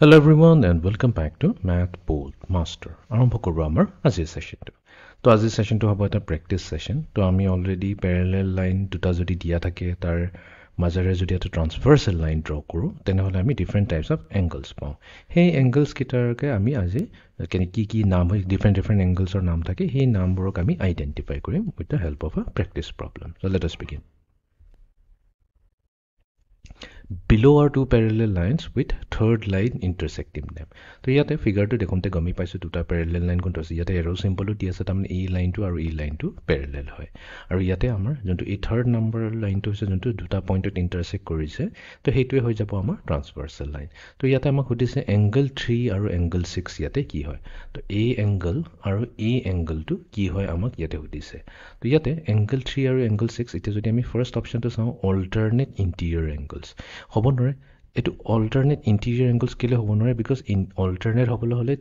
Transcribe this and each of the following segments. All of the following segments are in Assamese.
Hello everyone and welcome back to Math Bold Master. আৰম্ভ কৰোঁ আমাৰ আজিৰ সেশনটো। তো আজিৰ সেশনটো হ'ব এটা প্ৰেক্টিছ সেশন। তো আমি অলৰেডি প্যাৰেলেল লাইন দুটা যদি দিয়া থাকে তাৰ মাজেৰে যদি এটা ট্ৰান্সভাৰ্সাল লাইন ড্ৰ কৰোঁ তেনেহ'লে আমি ডিফাৰেণ্ট টাইপছ অফ এংগলছ পাওঁ। সেই এংগলছ কেইটাৰকে আমি আজি কি নাম হয় ডিফাৰেণ্ট এংগলছৰ নাম থাকে সেই নামবোৰক আমি আইডেণ্টিফাই কৰিম with the help of a practice problem. So let us begin. Below are two parallel lines with third line intersecting them. So ইয়াতে ফিগাৰটো দেখোনতে গমি পাইছো দুটা প্যাৰেলেল লাইন কোনটো আছে ইয়াতে এৰো সিম্বলটো দি আছে তাৰমানে এই লাইনটো আৰু এই লাইনটো প্যাৰেলেল হয় আৰু ইয়াতে আমাৰ যোনটো এই থাৰ্ড নম্বৰ লাইনটো হৈছে যোনটো দুটা পইণ্টত ইন্টাৰসেক্ট কৰিছে তো সেইটোৱে হৈ যাব আমাৰ ট্ৰান্সভাৰ্সাল লাইন। তো ইয়াতে আমাক সুধিছে এংগল 3 আৰু এংগল 6 ইয়াতে কি হয় তো এই এংগল আৰু এই এংগলটো কি হয় আমাক ইয়াতে সুধিছে। তো ইয়াতে এংগল 3 আৰু এংগল 6 এতিয়া যদি আমি ফাৰ্স্ট অপচনটো চাওঁ অল্টাৰনেট ইন্টিৰিয়ৰ এংগলছ হ'ব নোৱাৰে। এইটো অল্টাৰনেট ইন্টিৰিয়ৰ এংগলছ কেলে হ'ব নোৱাৰে বিকজ অল্টাৰনেট হ'বলৈ হ'লে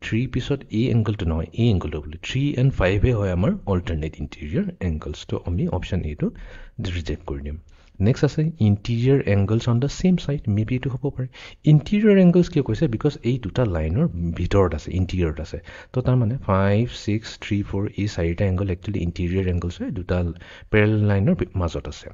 3 পিছত এই এংগলটো নহয় এই এংগলটো বুলি 3 and 5 হয় আমাৰ অল্টাৰনেট ইন্টিৰিয়ৰ এংগলছ। তো আমি অপচন এটো ৰিজেক্ট কৰি দিম। নেক্সট আছে interior angles on the same side maybe এইটো হ'ব পাৰে। ইন্টিৰিয়ৰ এংগলছ কিয় কৈছে বিকজ এই দুটা লাইনৰ ভিতৰত আছে ইন্টিৰিয়ৰত আছে। তো তাৰমানে 5, 6, 3, 4 এই চাৰিটা এংগল একচুৱেলি ইন্টিৰিয়ৰ এংগলছ হয় দুটা প্যাৰেলেল লাইনৰ মাজত আছে।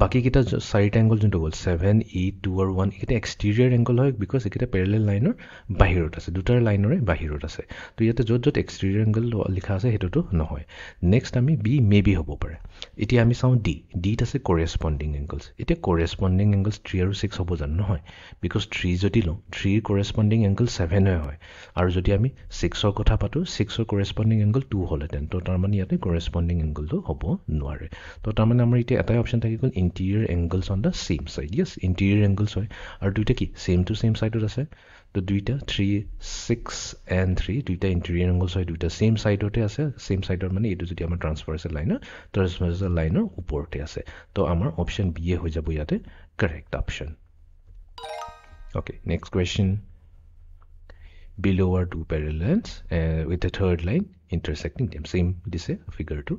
বাকি কেইটা চাৰিটা এংগল যোনটো হ'ল 7, 8, 2 আৰু 1 এইকেইটা এক্সটেৰিয়ৰ এংগল হয় বিকজ এইকেইটা প্যাৰেলেল লাইনৰ বাহিৰত আছে দুটাৰ লাইনৰে বাহিৰত আছে। তো ইয়াতে য'ত য'ত এক্সটেৰিয়ৰ এংগল লিখা আছে সেইটোতো নহয়। নেক্সট আমি বি মেবি হ'ব পাৰে। এতিয়া আমি চাওঁ ডিত আছে কৰেছপণ্ডিং এংগলছ। এতিয়া কৰেছপণ্ডিং এংগলছ 3 আৰু 6 হ'ব জানো নহয় বিকজ 3 যদি লওঁ 3 কৰেছপণ্ডিং এংগল 7 হয় আৰু যদি আমি 6ৰ কথা পাতো 6ৰ কৰেছপণ্ডিং এংগল 2 হ'লহেঁতেন তো তাৰমানে ইয়াতে কৰেছপণ্ডিং এংগলটো হ'ব নোৱাৰে। তো তাৰমানে আমাৰ এতিয়া এটাই অপচন থাকি গ'ল interior angles on the same side. Yes interior angles হয় আৰু দুইটা কি সেম টু সেম সাইডত আছে। তো দুইটা 3, 6 and 3 দুইটা ইন্টিৰিয়ৰ এংগলছ হয় দুইটা সেম সাইডতে আছে। সেম সাইডৰ মানে এইটো যদি আমাৰ ট্ৰান্সভাৰ্সাল লাইনৰ ওপৰতে আছে। তো আমাৰ অপচন বি এ হৈ যাব ইয়াতে correct option. Okay, next question. Below are two parallel lines with the third line intersecting them. Same দিছে ফিগাৰটো।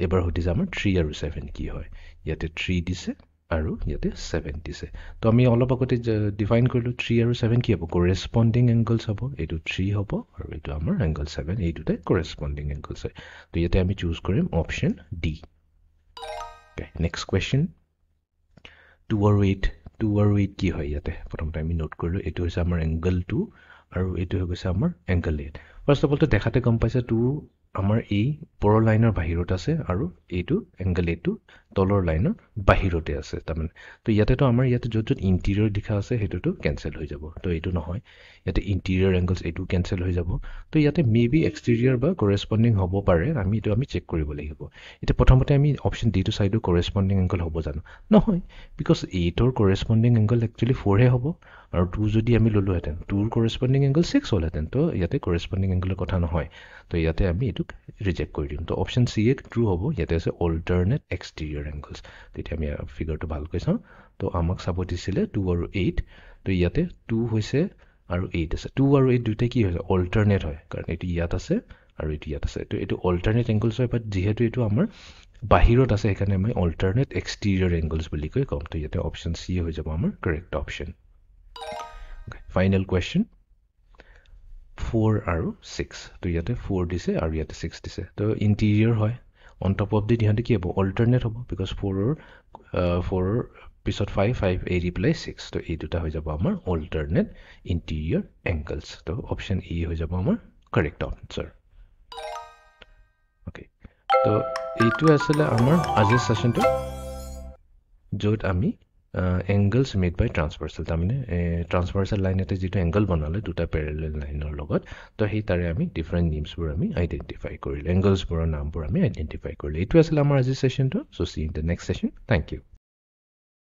এবাৰ সুধিছে আমাৰ 3 আৰু 7 কি হয়। ইয়াতে 3 দিছে আৰু ইয়াতে 7 দিছে। তো আমি অলপ আগতে ডিফাইন কৰিলো 3 আৰু 7 কি হ'ব কৰেছপণ্ডিং এংগলছ হ'ব। এইটো 3 হ'ব আৰু এইটো আমাৰ এংগল 7 এই দুটাই কৰেছপণ্ডিং এংগলছ হয়। তো ইয়াতে আমি চুজ কৰিম option D. Okay, next question. 2 আৰু 8 কি হয় ইয়াতে প্ৰথমতে আমি নোট কৰিলো এইটো হৈছে আমাৰ এংগল 2 আৰু এইটো হৈ গৈছে আমাৰ এংগল 8। ফাৰ্ষ্ট অফ অলটো দেখাতে গম পাইছে 2 আমাৰ এই ওপৰৰ লাইনৰ বাহিৰত আছে আৰু এইটো এংগল 8টো তলৰ লাইনৰ বাহিৰতে আছে তাৰমানে। তো ইয়াতেতো আমাৰ ইয়াতে য'ত য'ত ইন্টিৰিয়ৰ লিখা আছে সেইটোতো কেনচেল হৈ যাব। তো এইটো নহয় ইয়াতে ইন্টিৰিয়ৰ এংগলছ এইটো কেনচেল হৈ যাব। তো ইয়াতে মেবি এক্সটেৰিয়ৰ বা কৰেছপণ্ডিং হ'ব পাৰে আমি চেক কৰিব লাগিব। এতিয়া প্ৰথমতে আমি অপচন ডিটো চাইডো কৰেছপণ্ডিং এংগল হ'ব জানো নহয় বিকজ 8ৰ কৰেছপণ্ডিং এংগল একচুৱেলি 4 হে হ'ব আৰু 2 যদি আমি ল'লোহেঁতেন 2ৰ কৰেছপণ্ডিং এংগল 6 হ'লহেঁতেন। তো ইয়াতে কৰেছপণ্ডিং এংগলৰ কথা নহয়। তো ইয়াতে আমি এইটোক ৰিজেক্ট কৰি দিম। তো অপচন চি এ ট্ৰু হ'ব। ইয়াতে আছে অল্টাৰনেট এক্সটেৰিয়ৰ এংগলছ। তেতিয়া আমি ফিগাৰটো ভালকৈ চাওঁ। তো আমাক চাব দিছিলে 2 আৰু 8। তো ইয়াতে 2 হৈছে আৰু 8 আছে। 2 আৰু 8 দুইটাই কি হৈছে অল্টাৰনেট হয় কাৰণ এইটো ইয়াত আছে আৰু এইটো ইয়াত আছে। তো এইটো অল্টাৰনেট এংগলছ হয় বাট যিহেতু এইটো আমাৰ বাহিৰত আছে সেইকাৰণে আমি অল্টাৰনেট এক্সটেৰিয়ৰ এংগলছ বুলি কৈ ক'ম। তো ইয়াতে অপচন চি হৈ যাব আমাৰ কাৰেক্ট অপচন। ফাইনেল কুৱেশ্যন 4 আৰু 6। তো ইয়াতে 4 দিছে আৰু ইয়াতে 6 দিছে। তো ইন্টিৰিয়ৰ হয় অন টপ অফ দি ইহঁতে কি হ'ব অল্টাৰনেট হ'ব বিকজ 4ৰ পিছত 5 এৰি পেলাই 6। তো এই দুটা হৈ যাব আমাৰ অল্টাৰনেট ইন্টিৰিয়ৰ এংগলছ। তো অপচন ই হৈ যাব আমাৰ কাৰেক্ট আনচাৰ। অ'কে, তো এইটো আছিলে আমাৰ আজিৰ সেশনটো য'ত আমি এংগলছ মেড বাই ট্ৰান্সভাৰ্সাল তাৰমানে ট্ৰান্সভাৰ্সাল লাইন এটা যিটো এংগল বনালে দুটা প্যাৰেলেল লাইনৰ লগত। তো সেই তাৰে আমি ডিফাৰেণ্ট নেমছবোৰ আমি আইডেণ্টিফাই কৰিলোঁ এংগলছবোৰৰ নামবোৰ আমি আইডেণ্টিফাই কৰিলোঁ। এইটো আছিলে আমাৰ আজিৰ সেশনটো। So' see in the next session. Thank U.